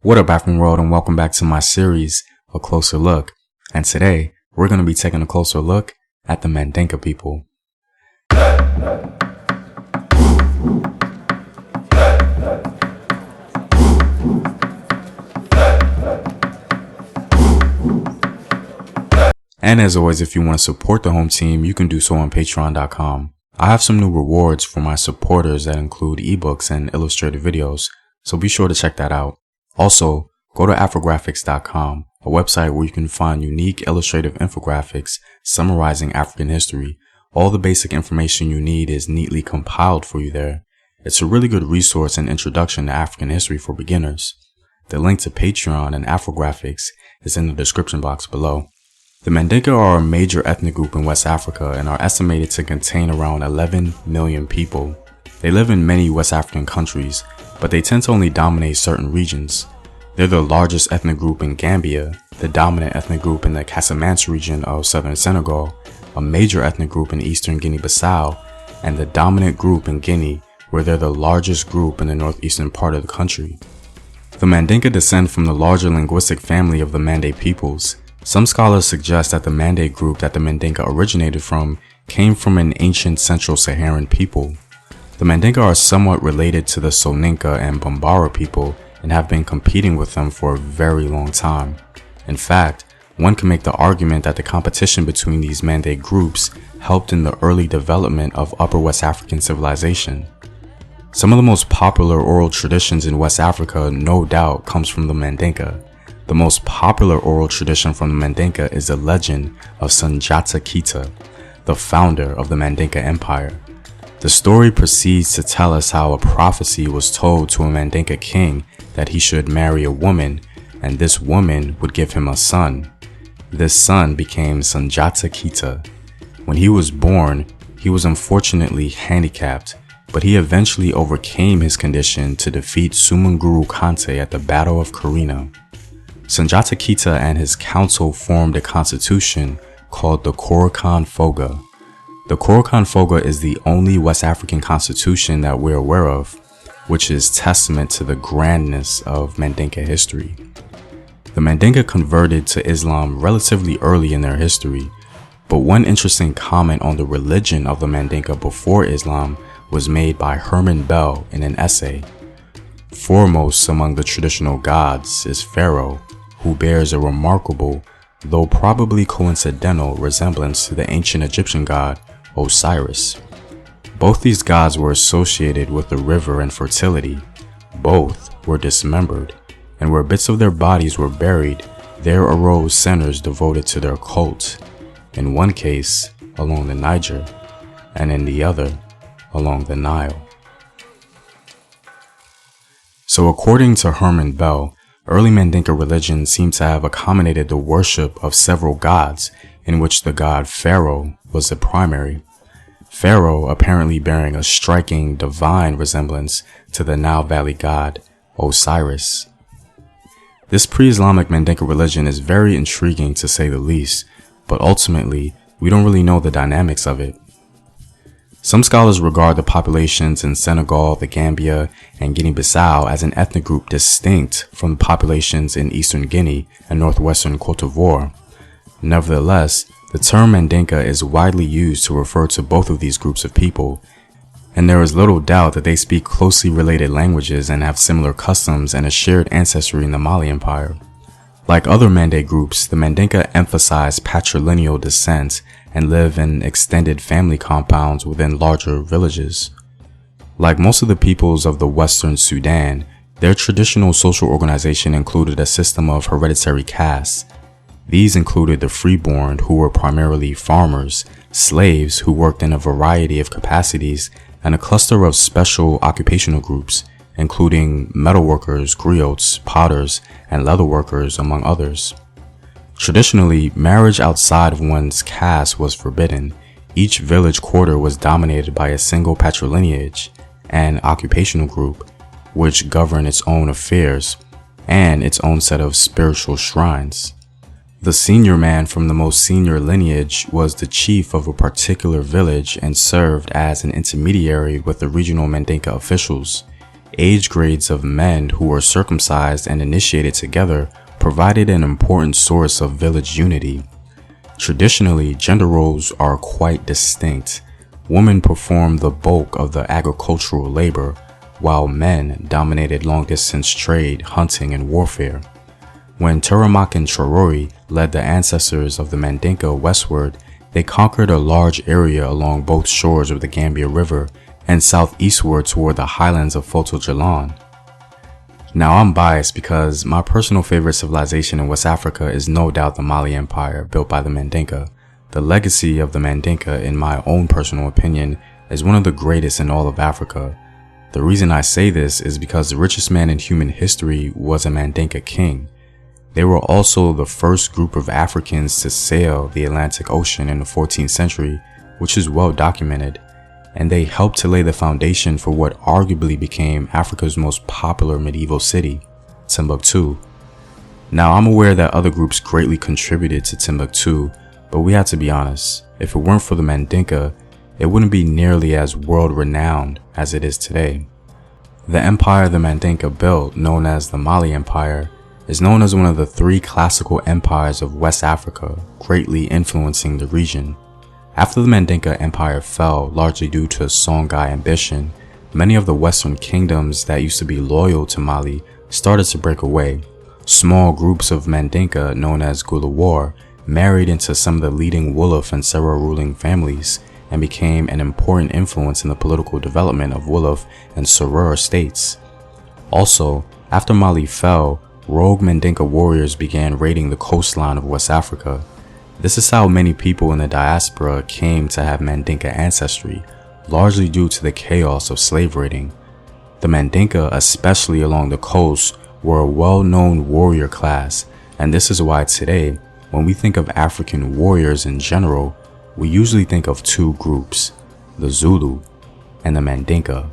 What up, African world, and welcome back to my series, A Closer Look. And today, we're going to be taking a closer look at the Mandinka people. And as always, if you want to support the home team, you can do so on patreon.com. I have some new rewards for my supporters that include ebooks and illustrated videos, so be sure to check that out. Also, go to Afrographics.com, a website where you can find unique illustrative infographics summarizing African history. All the basic information you need is neatly compiled for you there. It's a really good resource and introduction to African history for beginners. The link to Patreon and Afrographics is in the description box below. The Mandinka are a major ethnic group in West Africa and are estimated to contain around 11 million people. They live in many West African countries, but they tend to only dominate certain regions. They're the largest ethnic group in Gambia, the dominant ethnic group in the Casamance region of southern Senegal, a major ethnic group in eastern Guinea-Bissau, and the dominant group in Guinea, where they're the largest group in the northeastern part of the country. The Mandinka descend from the larger linguistic family of the Mande peoples. Some scholars suggest that the Mande group that the Mandinka originated from came from an ancient Central Saharan people. The Mandinka are somewhat related to the Soninka and Bambara people and have been competing with them for a very long time. In fact, one can make the argument that the competition between these Mande groups helped in the early development of Upper West African civilization. Some of the most popular oral traditions in West Africa no doubt comes from the Mandinka. The most popular oral tradition from the Mandinka is the legend of Sundiata Keita, the founder of the Mandinka Empire. The story proceeds to tell us how a prophecy was told to a Mandinka king that he should marry a woman, and this woman would give him a son. This son became Sundiata Keita. When he was born, he was unfortunately handicapped, but he eventually overcame his condition to defeat Sumunguru Kante at the Battle of Karina. Sundiata Keita and his council formed a constitution called the Korokan Foga. The Korokan Foga is the only West African constitution that we're aware of, which is testament to the grandness of Mandinka history. The Mandinka converted to Islam relatively early in their history, but one interesting comment on the religion of the Mandinka before Islam was made by Herman Bell in an essay. Foremost among the traditional gods is Pharaoh, who bears a remarkable, though probably coincidental, resemblance to the ancient Egyptian god Osiris. Both these gods were associated with the river and fertility. Both were dismembered, and where bits of their bodies were buried, there arose centers devoted to their cult, in one case along the Niger, and in the other along the Nile. So according to Herman Bell, early Mandinka religion seemed to have accommodated the worship of several gods, in which the god Pharaoh was the primary. Pharaoh apparently bearing a striking divine resemblance to the Nile Valley god Osiris. This pre-Islamic Mandinka religion is very intriguing to say the least, but ultimately we don't really know the dynamics of it. Some scholars regard the populations in Senegal, the Gambia, and Guinea-Bissau as an ethnic group distinct from the populations in eastern Guinea and northwestern Côte d'Ivoire. Nevertheless, the term Mandinka is widely used to refer to both of these groups of people, and there is little doubt that they speak closely related languages and have similar customs and a shared ancestry in the Mali Empire. Like other Mande groups, the Mandinka emphasize patrilineal descent and live in extended family compounds within larger villages. Like most of the peoples of the Western Sudan, their traditional social organization included a system of hereditary castes. These included the freeborn, who were primarily farmers, slaves who worked in a variety of capacities, and a cluster of special occupational groups, including metalworkers, griots, potters, and leatherworkers, among others. Traditionally, marriage outside of one's caste was forbidden. Each village quarter was dominated by a single patrilineage, an occupational group, which governed its own affairs, and its own set of spiritual shrines. The senior man from the most senior lineage was the chief of a particular village and served as an intermediary with the regional Mandinka officials. age grades of men who were circumcised and initiated together provided an important source of village unity. Traditionally, gender roles are quite distinct. Women performed the bulk of the agricultural labor, while men dominated long-distance trade, hunting, and warfare. When Turamak and Chorori led the ancestors of the Mandinka westward, they conquered a large area along both shores of the Gambia River and southeastward toward the highlands of Foto-Jalan. Now, I'm biased because my personal favorite civilization in West Africa is no doubt the Mali Empire, built by the Mandinka. The legacy of the Mandinka, in my own personal opinion, is one of the greatest in all of Africa. The reason I say this is because the richest man in human history was a Mandinka king. They were also the first group of Africans to sail the Atlantic Ocean in the 14th century, which is well documented, and they helped to lay the foundation for what arguably became Africa's most popular medieval city, Timbuktu. Now, I'm aware that other groups greatly contributed to Timbuktu, but we have to be honest, if it weren't for the Mandinka, it wouldn't be nearly as world-renowned as it is today. The empire the Mandinka built, known as the Mali Empire, is known as one of the three classical empires of West Africa, greatly influencing the region. After the Mandinka Empire fell, largely due to Songhai ambition, many of the western kingdoms that used to be loyal to Mali started to break away. Small groups of Mandinka, known as Gulawar, married into some of the leading Wolof and Serer ruling families and became an important influence in the political development of Wolof and Serer states. Also, after Mali fell, rogue Mandinka warriors began raiding the coastline of West Africa. This is how many people in the diaspora came to have Mandinka ancestry, largely due to the chaos of slave raiding. The Mandinka, especially along the coast, were a well-known warrior class, and this is why today, when we think of African warriors in general, we usually think of two groups, the Zulu and the Mandinka,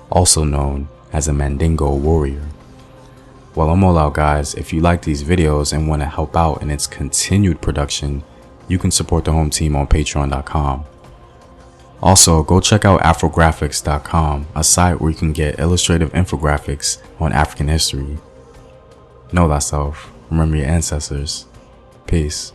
also known as a Mandinka warrior. Well, I'm all out, guys. If you like these videos and want to help out in its continued production, you can support the home team on patreon.com. Also, go check out Afrographics.com, a site where you can get illustrative infographics on African history. Know thyself, remember your ancestors. Peace.